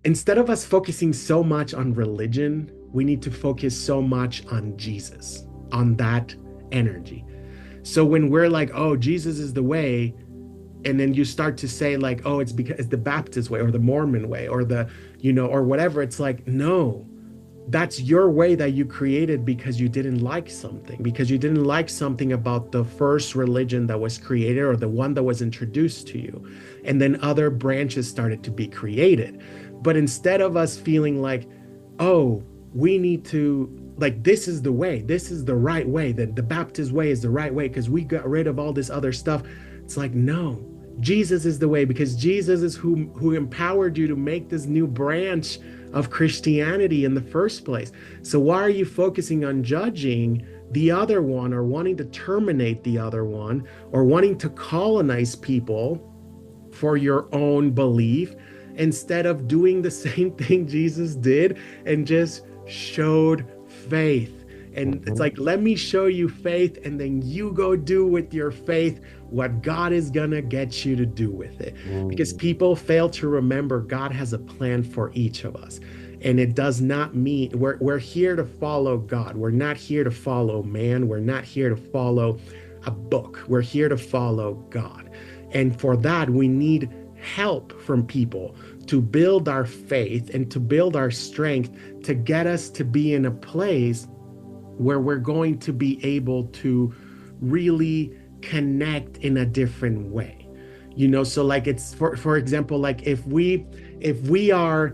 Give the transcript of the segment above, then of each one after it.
instead of us focusing so much on religion, we need to focus so much on Jesus, on that energy. So when we're like, oh, Jesus is the way, and then you start to say like, oh, it's because it's the Baptist way or the Mormon way or the, or whatever, it's like, no, that's your way that you created because you didn't like something, because you didn't like something about the first religion that was created or the one that was introduced to you. And then other branches started to be created. But instead of us feeling like, oh, we need to, like, this is the way, this is the right way, that the Baptist way is the right way because we got rid of all this other stuff. It's like, no, Jesus is the way, because Jesus is who empowered you to make this new branch of Christianity in the first place. So why are you focusing on judging the other one or wanting to terminate the other one or wanting to colonize people for your own belief instead of doing the same thing Jesus did and just showed faith? And it's Mhm. like, let me show you faith, and then you go do with your faith what God is gonna get you to do with it. Because Mm. people fail to remember God has a plan for each of us. And it does not mean we're here to follow God. We're not here to follow man. We're not here to follow a book. We're here to follow God. And for that, we need help from people to build our faith and to build our strength to get us to be in a place where we're going to be able to really connect in a different way. So like, it's for example, like if we are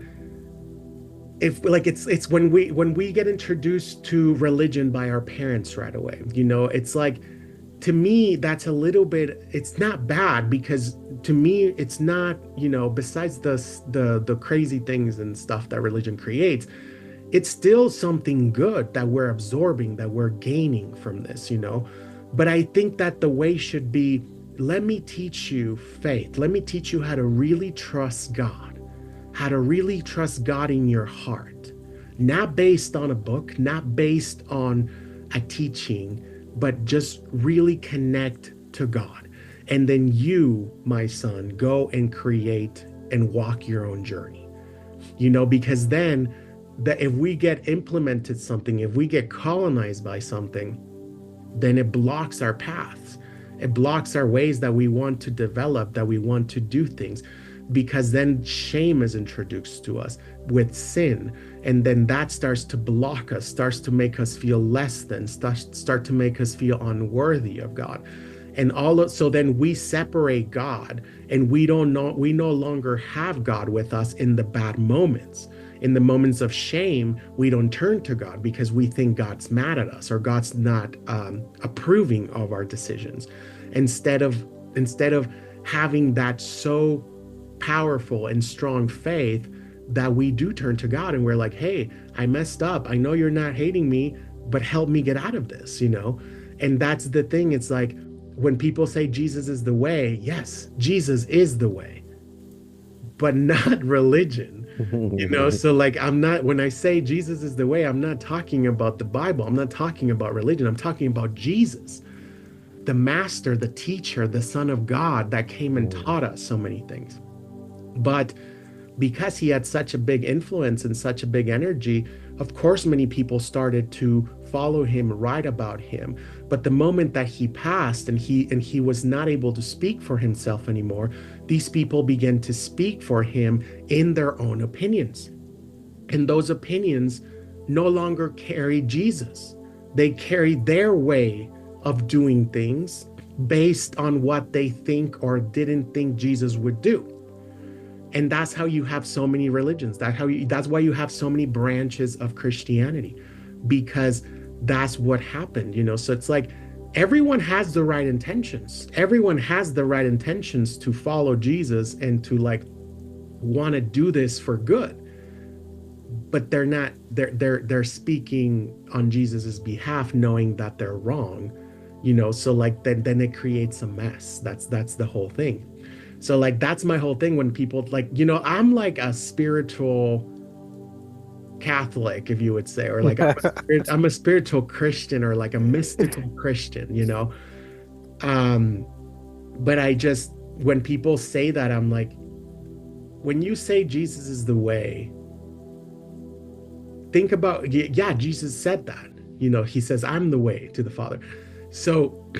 if like it's when we get introduced to religion by our parents right away, it's like, to me that's a little bit, it's not bad, because to me it's not, besides the crazy things and stuff that religion creates, it's still something good that we're absorbing, that we're gaining from this. But I think that the way should be, let me teach you faith. Let me teach you how to really trust God, how to really trust God in your heart, not based on a book, not based on a teaching, but just really connect to God. And then you, my son, go and create and walk your own journey, because then, that if we get implemented something, if we get colonized by something, then it blocks our paths. It blocks our ways that we want to develop, that we want to do things, because then shame is introduced to us with sin. And then that starts to block us, starts to make us feel less than, start to make us feel unworthy of God. And so then we separate God, and we no longer have God with us in the bad moments. In the moments of shame, we don't turn to God because we think God's mad at us or God's not approving of our decisions. Instead of having that so powerful and strong faith that we do turn to God and we're like, hey, I messed up. I know you're not hating me, but help me get out of this. And that's the thing. It's like, when people say Jesus is the way, yes, Jesus is the way, but not religion. So like, when I say Jesus is the way, I'm not talking about the Bible. I'm not talking about religion. I'm talking about Jesus, the master, the teacher, the Son of God that came and Mm. taught us so many things. But because he had such a big influence and such a big energy, of course, many people started to follow him, write about him. But the moment that he passed and he was not able to speak for himself anymore, these people began to speak for him in their own opinions. And those opinions no longer carry Jesus. They carry their way of doing things based on what they think or didn't think Jesus would do. And that's how you have so many religions. That's why you have so many branches of Christianity, because that's what happened. So it's like, everyone has the right intentions. Everyone has the right intentions to follow Jesus and to like want to do this for good. But they're not, they're speaking on Jesus's behalf, knowing that they're wrong. So like, then it creates a mess. That's the whole thing. So like, that's my whole thing when people like, I'm like a spiritual Catholic, if you would say, or like I'm a spiritual Christian, or like a mystical Christian. Um, but I just, when people say that, I'm like, when you say Jesus is the way, think about, yeah, Jesus said that. He says, I'm the way to the Father. So,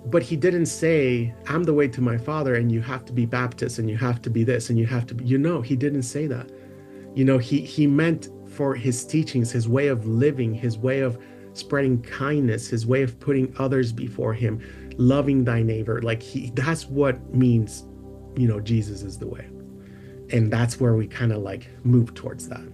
but he didn't say, I'm the way to my Father, and you have to be Baptist, and you have to be this, and you have to be, he didn't say that. He meant for his teachings, his way of living, his way of spreading kindness, his way of putting others before him, loving thy neighbor. Like that's what means, Jesus is the way. And that's where we kind of like move towards that.